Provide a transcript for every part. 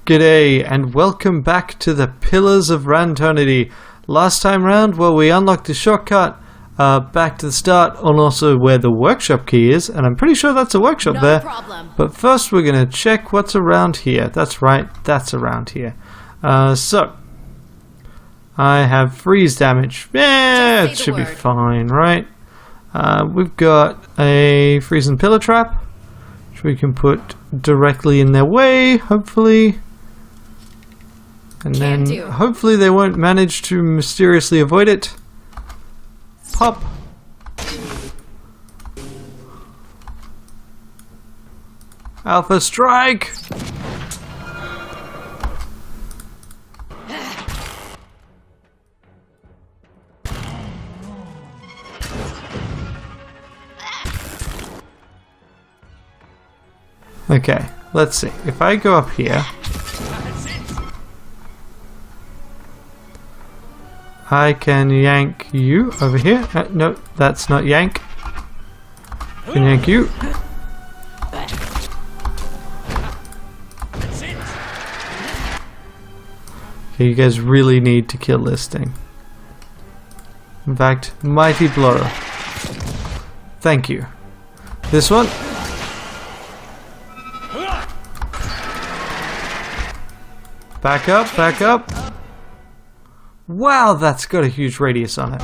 G'day and welcome back to the Pillars of Ranternity. Last time round, well, we unlocked the shortcut back to the start and also where the workshop key is, and I'm pretty sure that's a workshop there. Problem. But first we're going to check what's around here. That's right, that's around here. So, I have freeze damage. Yeah, it should be fine, right? We've got a freezing pillar trap, which we can put directly in their way, hopefully. And then hopefully they won't manage to mysteriously avoid it. Pop. Alpha strike. Okay, let's see. If I go up here, I can yank you over here. No, that's not yank. I can yank you. Okay, you guys really need to kill this thing. In fact, mighty blow. Thank you. This one. Back up, back up. Wow, that's got a huge radius on it.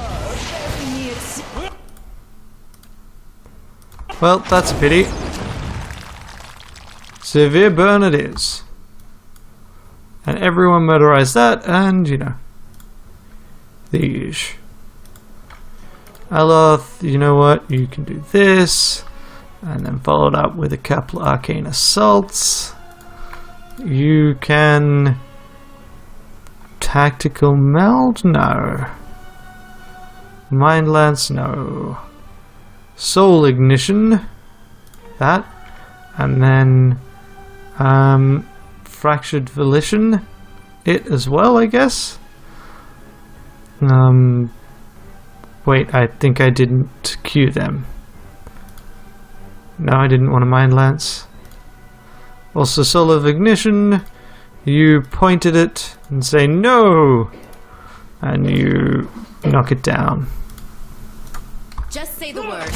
Well, that's a pity. Severe burn it is. And everyone motorized that, and, you know. These. Aloth, you know what? You can do this. And then follow it up with a couple of arcane assaults. You can... Tactical meld? No. Mind lance? No. Soul ignition? That. And then fractured volition? It as well, I guess? Wait, I think I didn't cue them. No, I didn't want a mind lance. Also soul of ignition. You point at it and say no, and you knock it down. Just say the word.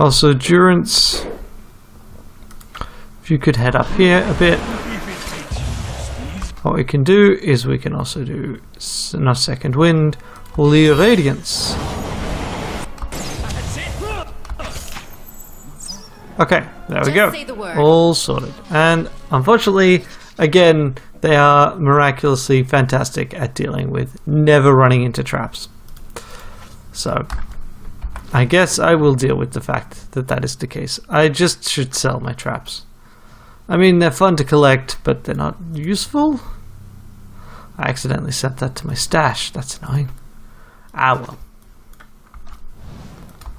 Also, Durance, if you could head up here a bit. What we can do is we can also do, not second wind, holy radiance. Okay, there we go. All sorted. And unfortunately, again, they are miraculously fantastic at dealing with never running into traps. So, I guess I will deal with the fact that that is the case. I just should sell my traps. I mean, they're fun to collect, but they're not useful. I accidentally sent that to my stash. That's annoying. Ah, well.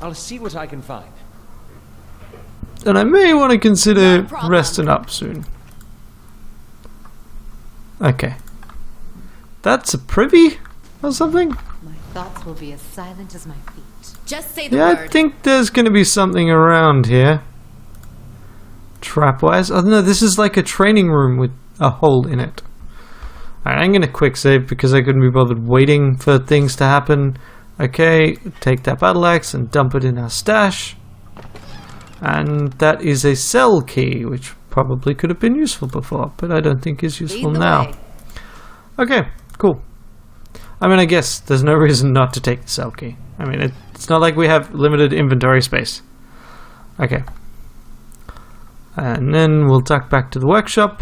I'll see what I can find. And I may want to consider resting up soon. Okay. That's a privy or something? My thoughts will be as silent as my feet. Just say the word. I think there's going to be something around here. Trap-wise. Oh no, this is like a training room with a hole in it. Alright, I'm going to quick save because I couldn't be bothered waiting for things to happen. Okay, take that battle axe and dump it in our stash. And that is a cell key, which probably could have been useful before, but I don't think is useful now. Okay, cool. I mean, I guess there's no reason not to take the cell key. I mean, it's not like we have limited inventory space. Okay. And then we'll tuck back to the workshop.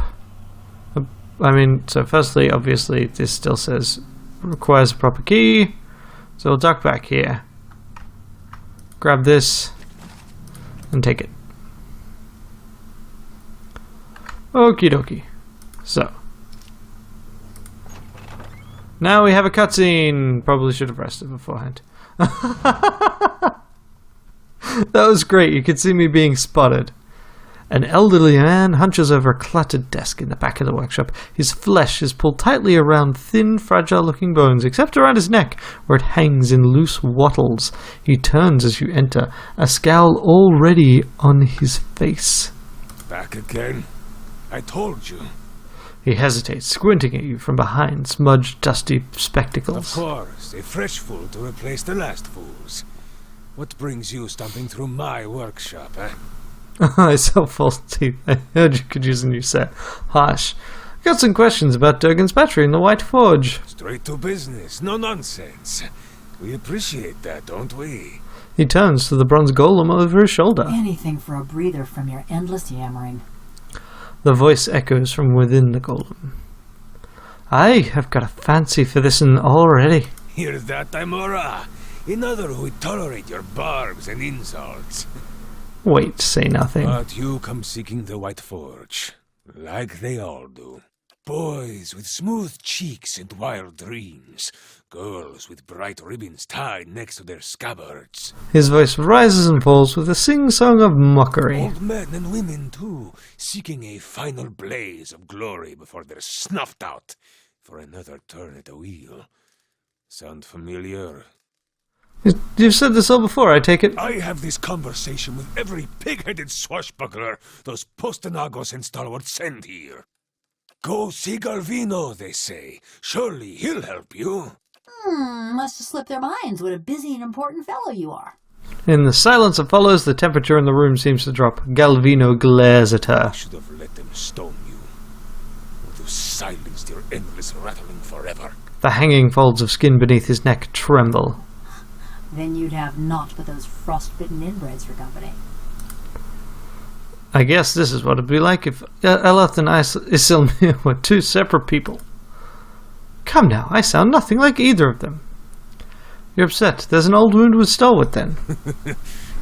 I mean, so firstly, obviously, this still says requires a proper key. So we'll tuck back here. Grab this. And take it. Okie dokie. So. Now we have a cutscene. Probably should have rested beforehand. That was great. You could see me being spotted. An elderly man hunches over a cluttered desk in the back of the workshop. His flesh is pulled tightly around thin, fragile-looking bones, except around his neck, where it hangs in loose wattles. He turns as you enter, a scowl already on his face. Back again? I told you. He hesitates, squinting at you from behind smudged, dusty spectacles. Of course, a fresh fool to replace the last fools. What brings you stomping through my workshop, eh? I sell false teeth. I heard you could use a new set. Harsh. Got some questions about Durgan's battery in the White Forge. Straight to business, no nonsense. We appreciate that, don't we? He turns to the bronze golem over his shoulder. Anything for a breather from your endless yammering. The voice echoes from within the golem. I have got a fancy for this one already. Hear that, Imora? Another who would tolerate your barbs and insults. Wait, say nothing. But you come seeking the White Forge, like they all do. Boys with smooth cheeks and wild dreams. Girls with bright ribbons tied next to their scabbards. His voice rises and falls with a sing-song of mockery. Old men and women, too, seeking a final blaze of glory before they're snuffed out for another turn at the wheel. Sound familiar? You've said this all before, I take it? I have this conversation with every pig-headed swashbuckler those Postanagos and stalwarts send here. Go see Galvino, they say. Surely he'll help you. Must have slipped their minds what a busy and important fellow you are. In the silence that follows, the temperature in the room seems to drop. Galvino glares at her. I should have let them stone you. Would have silenced your endless rattling forever. The hanging folds of skin beneath his neck tremble. Then you'd have naught but those frostbitten inbreds for company. I guess this is what it'd be like if Eleth and Isilmir were two separate people. Come now, I sound nothing like either of them. You're upset. There's an old wound with Stalwart, then.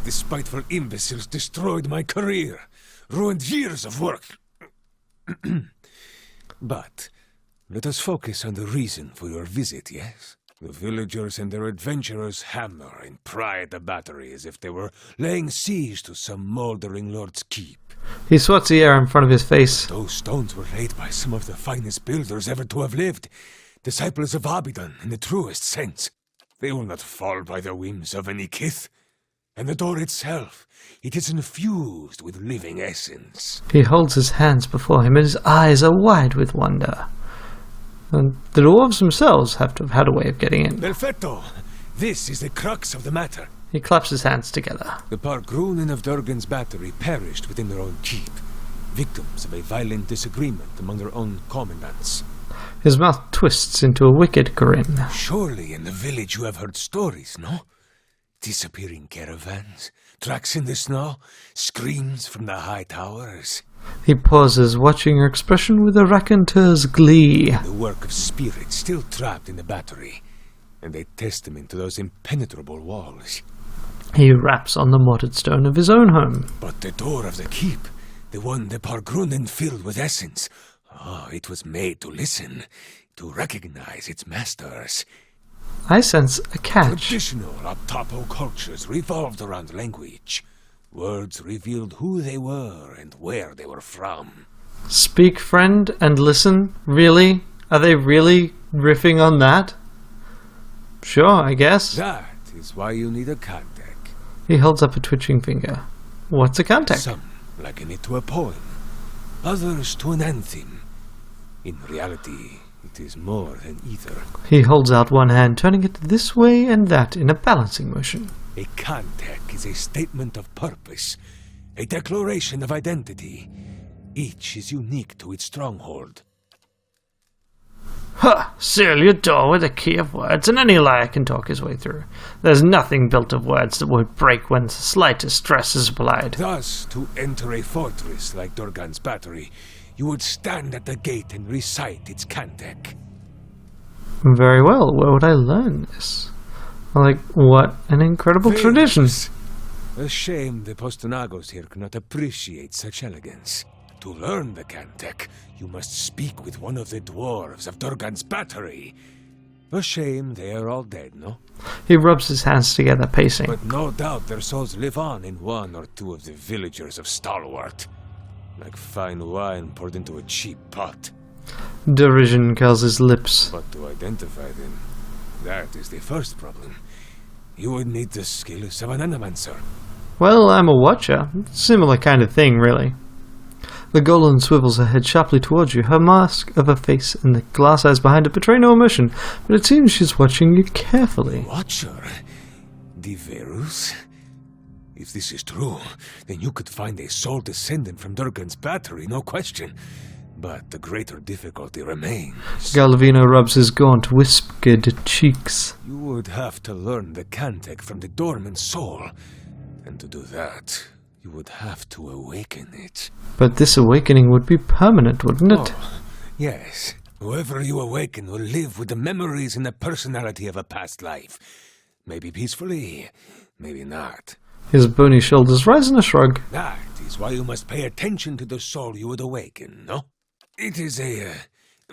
The spiteful imbeciles destroyed my career, ruined years of work. But let us focus on the reason for your visit, yes? The villagers and their adventurers hammer and pry at the battery as if they were laying siege to some mouldering lord's keep. He swats the air in front of his face. Those stones were laid by some of the finest builders ever to have lived, disciples of Abidan in the truest sense. They will not fall by the whims of any kith. And the door itself, it is infused with living essence. He holds his hands before him and his eyes are wide with wonder. And the dwarves themselves have to have had a way of getting in. Perfetto! This is the crux of the matter. He claps his hands together. The Pargrunen of Durgan's battery perished within their own keep, victims of a violent disagreement among their own commandants. His mouth twists into a wicked grin. Surely in the village you have heard stories, no? Disappearing caravans, tracks in the snow, screams from the high towers. He pauses, watching her expression with a raconteur's glee. The work of spirits still trapped in the battery, and a testament to those impenetrable walls. He raps on the mortared stone of his own home. But the door of the keep, the one the Pargrunen filled with essence, it was made to listen, to recognize its masters. I sense a catch. Traditional Abtapo cultures revolved around language. Words revealed who they were and where they were from. Speak, friend, and listen? Really? Are they really riffing on that? Sure, I guess. That is why you need a Kantek. He holds up a twitching finger. What's a Kantek? Some liken it to a poem, others to an anthem. In reality, it is more than either. He holds out one hand, turning it this way and that in a balancing motion. A Kantek is a statement of purpose, a declaration of identity. Each is unique to its stronghold. Ha! Seal your door with a key of words, and any liar can talk his way through. There's nothing built of words that won't break when the slightest stress is applied. Thus, to enter a fortress like Durgan's battery, you would stand at the gate and recite its Kantek. Very well. Where would I learn this? Like, what an incredible tradition. A shame the Postanagos here cannot appreciate such elegance. To learn the Kantek, you must speak with one of the dwarves of Durgan's battery. A shame they are all dead, no? He rubs his hands together, pacing. But no doubt their souls live on in one or two of the villagers of Stalwart. Like fine wine poured into a cheap pot. Derision curls his lips. But to identify them, that is the first problem. You would need the skills of an animancer. Well, I'm a watcher. Similar kind of thing, really. The golem swivels her head sharply towards you, her mask of a face and the glass eyes behind it betray no emotion, but it seems she's watching you carefully. Watcher? The Verus? If this is true, then you could find a soul descendant from Durgan's battery, no question. But the greater difficulty remains. Galvino rubs his gaunt, whiskered cheeks. You would have to learn the Cantek from the dormant soul. And to do that, you would have to awaken it. But this awakening would be permanent, wouldn't it? Oh, yes. Whoever you awaken will live with the memories and the personality of a past life. Maybe peacefully, maybe not. His bony shoulders rise in a shrug. That is why you must pay attention to the soul you would awaken, no? It is a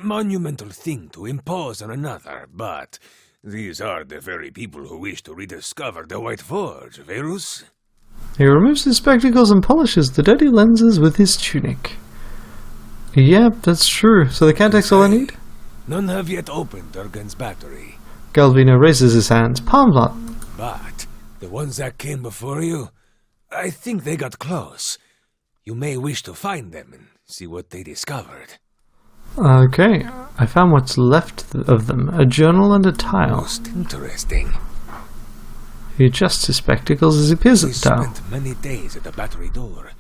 monumental thing to impose on another, but these are the very people who wish to rediscover the White Forge, Verus. He removes his spectacles and polishes the dirty lenses with his tunic. Yep, that's true. So the Cantek's all I need? None have yet opened Durgan's battery. Galvino raises his hands, palms up. But the ones that came before you, I think they got close. You may wish to find them and see what they discovered. Okay, I found what's left of them, a journal and a tile. Most interesting. He adjusts his spectacles as he peers at We the tile. spent many days at the battery door.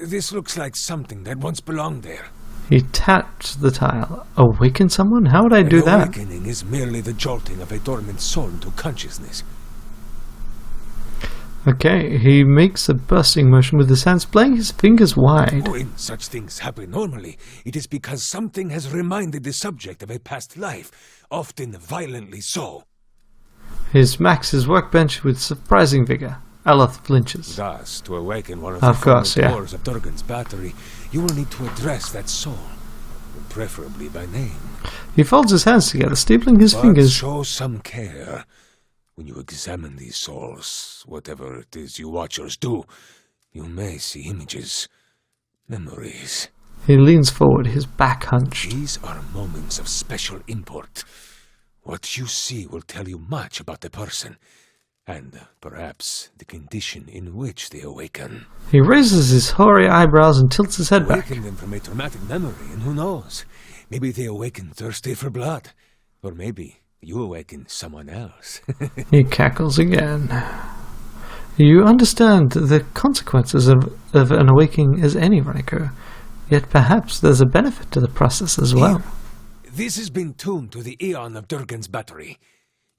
This looks like something that once belonged there. He taps the tile. Awaken someone? How would I do An that? awakening is merely the jolting of a dormant soul into consciousness. Okay, he makes a bursting motion with his hands, playing his fingers wide. When such things happen normally, it is because something has reminded the subject of a past life, often violently so. He smacks his workbench with surprising vigor. Aloth flinches. Thus, to awaken one of Of the course, final yeah. doors of Durgan's battery, you will need to address that soul, preferably by name. He folds his hands together, steepling his But fingers. show some care. When you examine these souls, whatever it is you watchers do, you may see images, memories. He leans forward, his back hunched. These are moments of special import. What you see will tell you much about the person, and perhaps the condition in which they awaken. He raises his hoary eyebrows and tilts his head back. Awaken them from a traumatic memory, and who knows? Maybe they awaken thirsty for blood. Or maybe you awaken someone else. He cackles again. You understand the consequences of an awakening as any Ranneko, yet perhaps there's a benefit to the process as well. This has been tuned to the Aeon of Durgan's battery.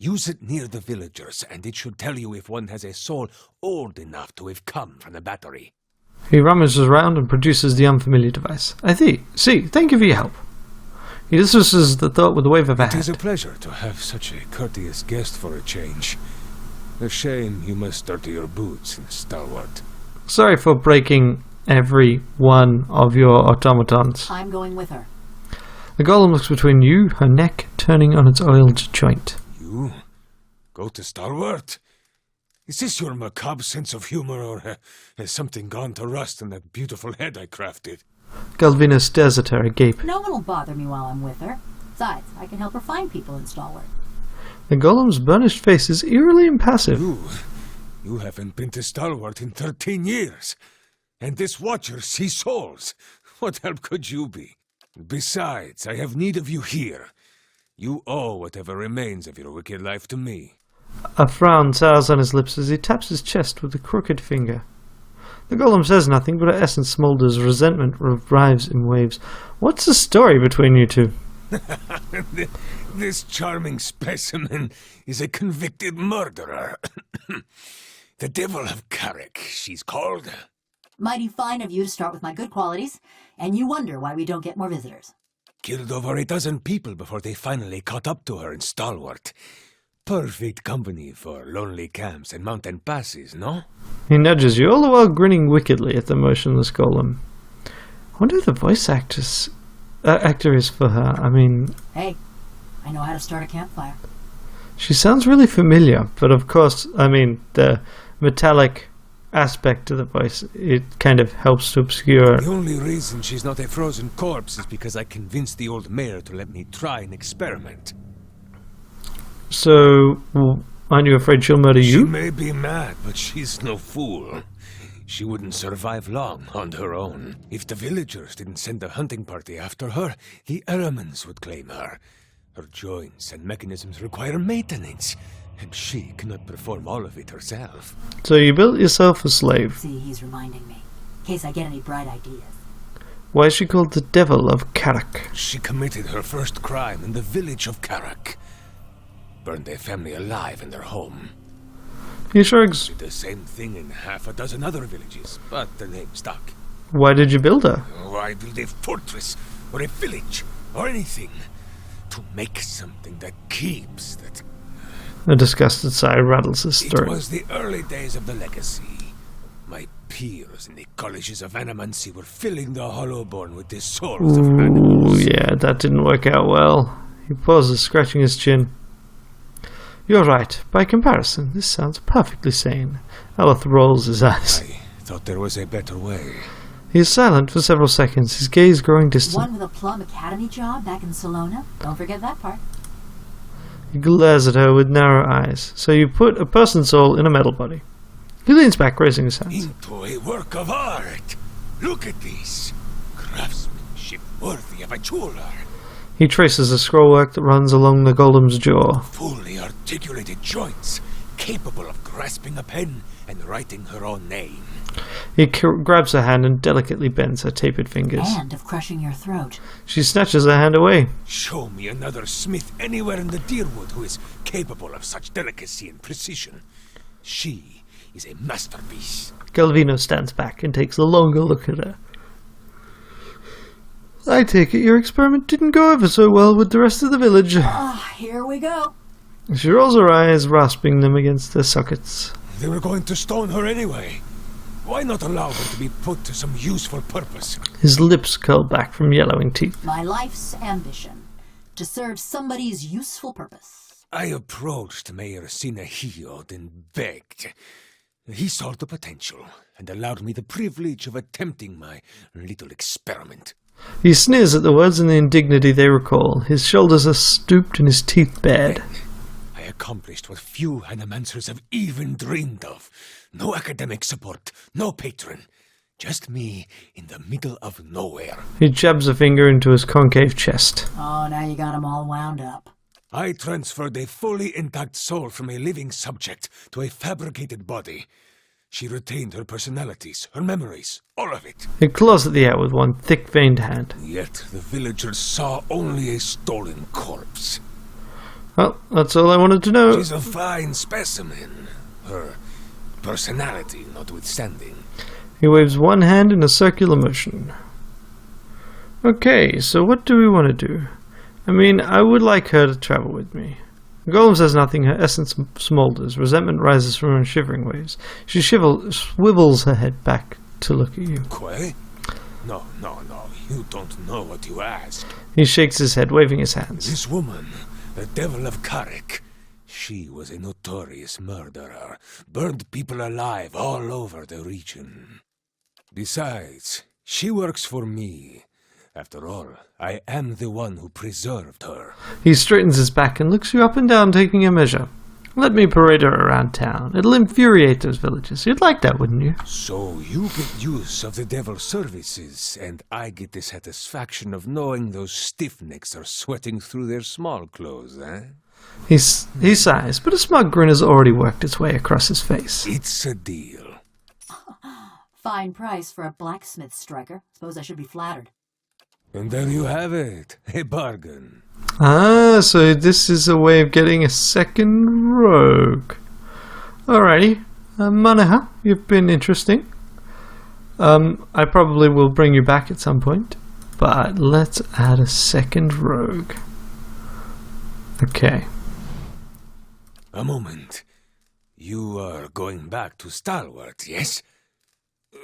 Use it near the villagers, and it should tell you if one has a soul old enough to have come from the battery. He rummages around and produces the unfamiliar device. I see, thank you for your help. He dismisses the thought with a wave of a It is a hand. pleasure to have such a courteous guest for a change. A shame you must dirty your boots in Stalwart. Sorry for breaking every one of your automatons. I'm going with her. The golem looks between you, her neck turning on its oiled joint. You? Go to Stalwart? Is this your macabre sense of humor, or has something gone to rust in that beautiful head I crafted? Galvino stares at her agape. No one will bother me while I'm with her. Besides, I can help her find people in Stalwart. The golem's burnished face is eerily impassive. You haven't been to Stalwart in 13 years. And this watcher sees souls. What help could you be? Besides, I have need of you here. You owe whatever remains of your wicked life to me. A frown sours on his lips as he taps his chest with a crooked finger. The golem says nothing, but her essence smolders. Resentment revives in waves. What's the story between you two? This charming specimen is a convicted murderer. The Devil of Carrick, she's called. Mighty fine of you to start with my good qualities, and you wonder why we don't get more visitors. Killed over a dozen people before they finally caught up to her in Stalwart. Perfect company for lonely camps and mountain passes, no? He nudges you, all the while grinning wickedly at the motionless golem. I wonder who the voice actor is for her. I mean, Hey, I know how to start a campfire. she sounds really familiar, but of course, I mean, the metallic aspect to the voice, it kind of helps to obscure. The only reason she's not a frozen corpse is because I convinced the old mayor to let me try an experiment. So, aren't you afraid she'll murder She you? may be mad, but she's no fool. She wouldn't survive long on her own. If the villagers didn't send a hunting party after her, the elements would claim her. Her joints and mechanisms require maintenance, and she cannot perform all of it herself. So you built yourself a slave. See, he's reminding me. In case I get any bright ideas. Why is she called the Devil of Karak? She committed her first crime in the village of Karak. Burned a family alive in their home. He shrugs. Did the same thing in half a dozen other villages, but the name stuck. Why did you build her? Why build a fortress, or a village, or anything? To make something that keeps, that... A disgusted sigh rattles his It throat. was the early days of the legacy. My peers in the colleges of Animancy were filling the Hollowborn with the souls of Ooh, animals. yeah, that didn't work out well. He pauses, scratching his chin. You're right. By comparison, this sounds perfectly sane. Aloth rolls his eyes. I thought there was a better way. He is silent for several seconds, his gaze growing distant. One with a plum academy job back in Salona. Don't forget that part. He glares at her with narrow eyes. So you put a person's soul in a metal body. He leans back, raising his hands. Into a work of art. Look at this. Craftsmanship worthy of a jeweler. He traces the scrollwork that runs along the golem's jaw. Fully articulated joints, capable of grasping a pen and writing her own name. He grabs her hand and delicately bends her tapered fingers. And of crushing your throat. She snatches her hand away. Show me another smith anywhere in the Deerwood who is capable of such delicacy and precision. She is a masterpiece. Galvino stands back and takes a longer look at her. I take it your experiment didn't go over so well with the rest of the village. Ah, here we go. She rolls her eyes, rasping them against their sockets. They were going to stone her anyway. Why not allow her to be put to some useful purpose? His lips curl back from yellowing teeth. My life's ambition. To serve somebody's useful purpose. I approached Mayor Sinahiod and begged. He saw the potential and allowed me the privilege of attempting my little experiment. He sneers at the words and the indignity they recall. His shoulders are stooped and his teeth bared. I accomplished what few animancers have even dreamed of. No academic support, no patron. Just me in the middle of nowhere. He jabs a finger into his concave chest. Oh, now you got 'em all wound up. I transferred a fully intact soul from a living subject to a fabricated body. She retained her personalities, her memories, all of it. He claws at the air with one thick-veined hand. Yet the villagers saw only a stolen corpse. Well, that's all I wanted to know. She's a fine specimen, her personality notwithstanding. He waves one hand in a circular motion. Okay, so what do we want to do? I mean, I would like her to travel with me. Golem says nothing, her essence smolders. Resentment rises from her in shivering waves. She swivels her head back to look at you. Quay? No, you don't know what you ask. He shakes his head, waving his hands. This woman, the Devil of Karak, she was a notorious murderer, burned people alive all over the region. Besides, she works for me. After all, I am the one who preserved her. He straightens his back and looks you up and down, taking a measure. Let me parade her around town. It'll infuriate those villagers. You'd like that, wouldn't you? So you get use of the Devil's services, and I get the satisfaction of knowing those stiffnecks are sweating through their small clothes, eh? He sighs, but a smug grin has already worked its way across his face. It's a deal. Fine price for a blacksmith striker. Suppose I should be flattered. And there you have it, a bargain. Ah, so this is a way of getting a second rogue. Alrighty. Manaha, you've been interesting. I probably will bring you back at some point, but let's add a second rogue. Okay. A moment. You are going back to Stalwart, yes?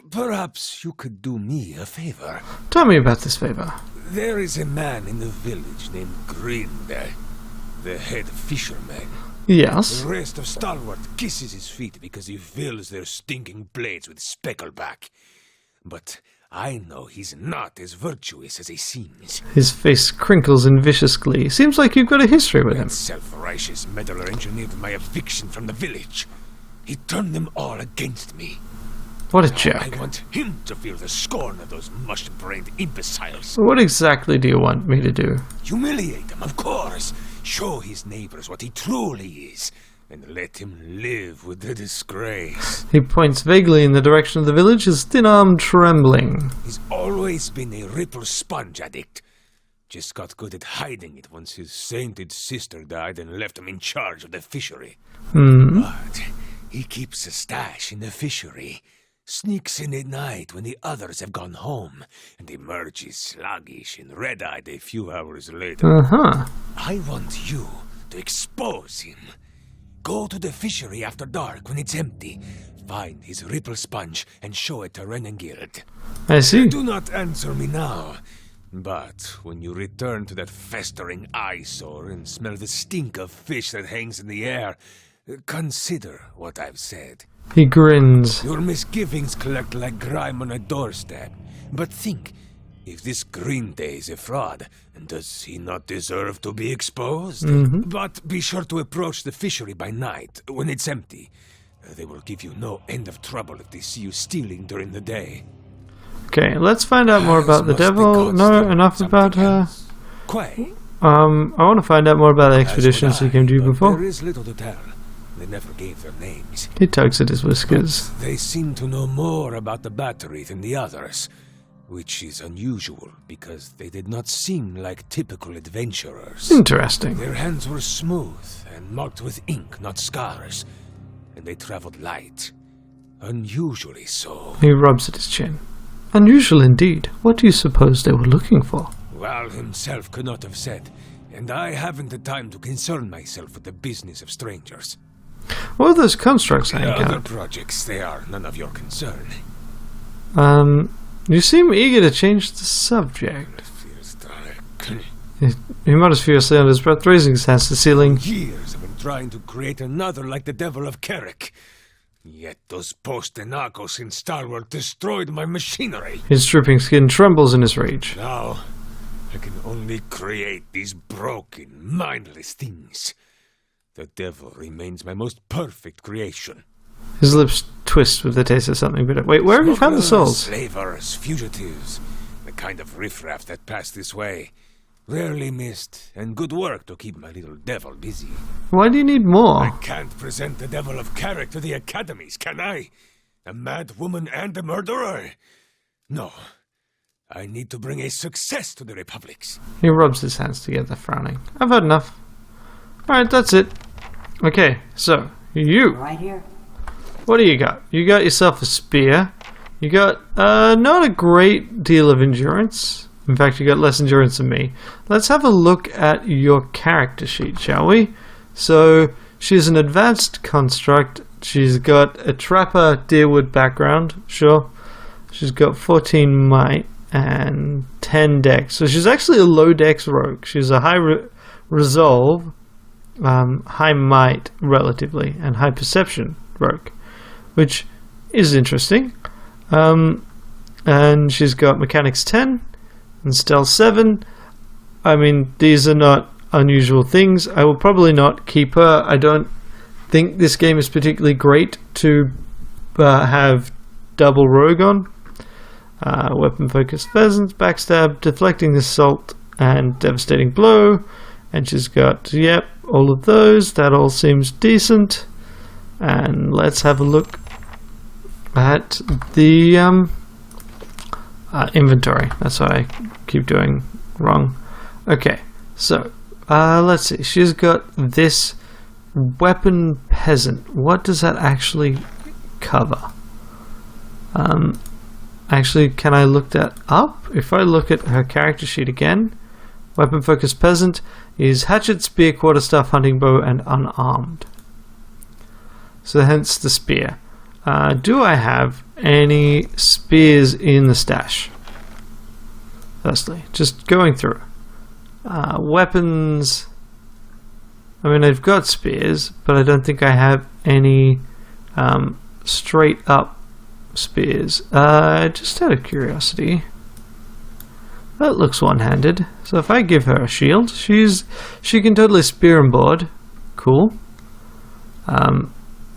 Perhaps you could do me a favor. Tell me about this favor. There is a man in the village named Grind, the head fisherman. Yes. The rest of Stalwart kisses his feet because he fills their stinking blades with speckleback. But I know he's not as virtuous as he seems. His face crinkles in vicious glee. Seems like you've got a history with him. That self-righteous meddler engineered my eviction from the village. He turned them all against me. What a I jerk. want him to feel the scorn of those mush-brained imbeciles. What exactly do you want me to do? Humiliate him, of course. Show his neighbors what he truly is. And let him live with the disgrace. He points vaguely in the direction of the village, his thin arm trembling. He's always been a ripple sponge addict. Just got good at hiding it once his sainted sister died and left him in charge of the fishery. But he keeps a stash in the fishery, sneaks in at night when the others have gone home, and emerges sluggish and red-eyed a few hours later. Uh-huh. I want you to expose him. Go to the fishery after dark when it's empty. Find his ripple sponge and show it to Renneko. I see. Do not answer me now. But when you return to that festering eyesore and smell the stink of fish that hangs in the air, consider what I've said. He grins. Your misgivings collect like grime on a doorstep. But think, if this Green Day is a fraud, does he not deserve to be exposed? But be sure to approach the fishery by night, when it's empty. They will give you no end of trouble if they see you stealing during the day. Okay, let's find out more about the devil. No, enough about her. Quay. I want to find out more about the expeditions he came to There before. is little to tell. They never gave their names. He tugs at his whiskers. They seem to know more about the battery than the others, which is unusual because they did not seem like typical adventurers. Interesting. Their hands were smooth and marked with ink, not scars, and they traveled light. Unusually so. He rubs at his chin. Unusual indeed. What do you suppose they were looking for? Val himself could not have said, and I haven't the time to concern myself with the business of strangers. What are those constructs I The other encountered? projects, they are none of your concern. You seem eager to change the subject. Feels dark. He mutters furiously under his breath, raising his hands to the ceiling. Years I've been trying to create another like the Devil of Carrick. Yet those post-Rannekos in Starworld destroyed my machinery. His dripping skin trembles in his rage. Now, I can only create these broken, mindless things. The devil remains my most perfect creation. His lips twist with the taste of something bitter. Wait, where have you found the Smugglers, souls? Slavers, fugitives, the kind of riffraff that pass this way. Rarely missed, and good work to keep my little devil busy. Why do you need I more? can't present the Devil of Carrick to the academies, can I? A mad woman and a murderer? No. I need to bring a success to the Republics. He rubs his hands together, frowning. I've had enough. Alright, that's it. Okay, so, you. Right here. What do you got? You got yourself a spear. You got, not a great deal of endurance. In fact, you got less endurance than me. Let's have a look at your character sheet, shall we? So, she's an advanced construct. She's got a trapper deerwood background, sure. She's got 14 might and 10 dex. So she's actually a low dex rogue. She's a high resolve, high might relatively, and high perception rogue, which is interesting. And she's got mechanics 10 and stealth 7. I mean, these are not unusual things. I will probably not keep her. I don't think this game is particularly great to have double rogue on. Weapon focused pheasants, backstab, deflecting assault, and devastating blow. And she's got, yep, all of those. That all seems decent. And let's have a look at the inventory. That's what I keep doing wrong. Okay, so let's see. She's got this weapon peasant. What does that actually cover? Actually, can I look that up? If I look at her character sheet again, weapon focused peasant is hatchet, spear, quarterstaff, hunting bow, and unarmed. So hence the spear. Do I have any spears in the stash? Firstly, just going through. Weapons. I mean, I've got spears, but I don't think I have any straight up spears. Just out of curiosity. That looks one-handed. So if I give her a shield, she can totally spear and board. Cool.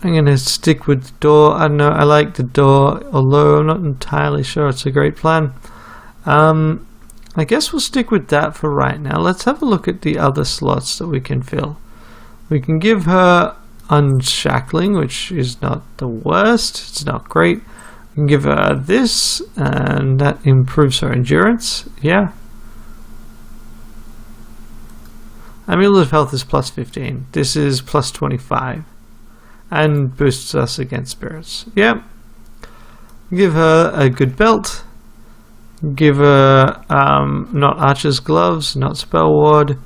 I'm going to stick with the door. I don't know, I like the door, although I'm not entirely sure it's a great plan. I guess we'll stick with that for right now. Let's have a look at the other slots that we can fill. We can give her unshackling, which is not the worst. It's not great. We can give her this, and that improves her endurance. Yeah. Amulet of Health is plus 15. This is plus 25. And boosts us against spirits. Yep. Give her a good belt. Give her not archer's gloves, not spell ward.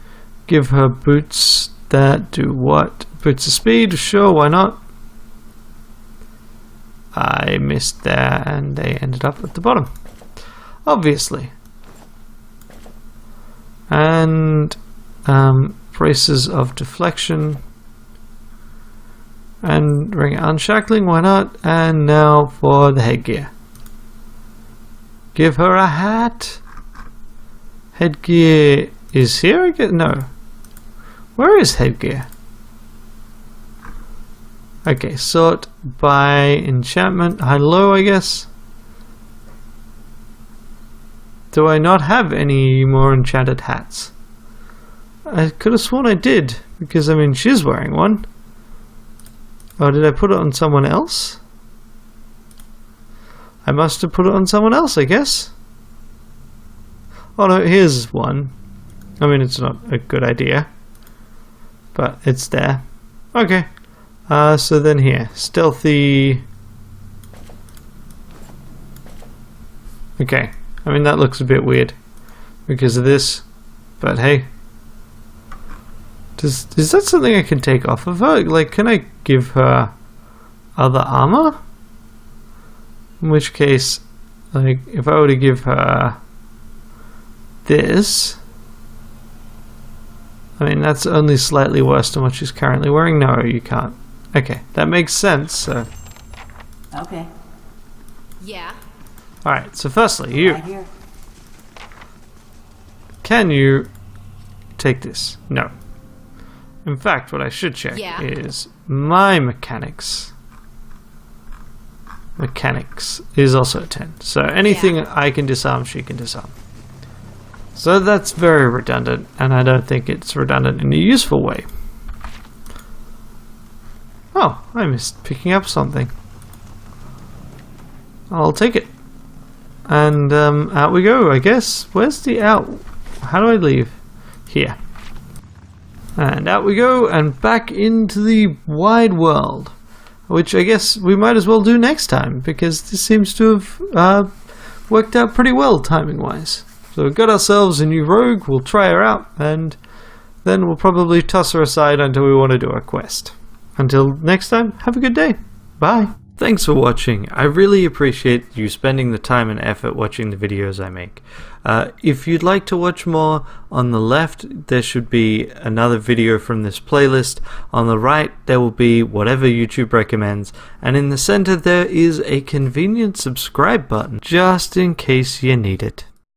Give her boots that do what? Boots of speed, sure, why not? I missed there and they ended up at the bottom. Obviously. And braces of deflection. And ring unshackling, why not? And now for the headgear. Give her a hat. Headgear is here again? No. Where is headgear? Okay, sort by enchantment. High-low, I guess. Do I not have any more enchanted hats? I could have sworn I did, because I mean she's wearing one. Oh, did I put it on someone else? I must have put it on someone else, I guess. Oh no, here's one. I mean, it's not a good idea, but it's there. Okay. So then here, stealthy. Okay. I mean, that looks a bit weird because of this, but hey. Is that something I can take off of her? Like, can I give her other armor? In which case, like, if I were to give her this, I mean, that's only slightly worse than what she's currently wearing. No, you can't. Okay, that makes sense, so. Okay. Yeah. Alright, so firstly, you. Right here. Can you take this? No. In fact, what I should check is my mechanics. Mechanics is also a 10. So anything I can disarm, she can disarm. So that's very redundant, and I don't think it's redundant in a useful way. Oh, I missed picking up something. I'll take it. And out we go, I guess. Where's the out? How do I leave? Here. And out we go, and back into the wide world. Which I guess we might as well do next time, because this seems to have worked out pretty well timing-wise. So we've got ourselves a new rogue, we'll try her out, and then we'll probably toss her aside until we want to do a quest. Until next time, have a good day. Bye. Thanks for watching. I really appreciate you spending the time and effort watching the videos I make. If you'd like to watch more, on the left there should be another video from this playlist. On the right there will be whatever YouTube recommends, and in the center there is a convenient subscribe button just in case you need it.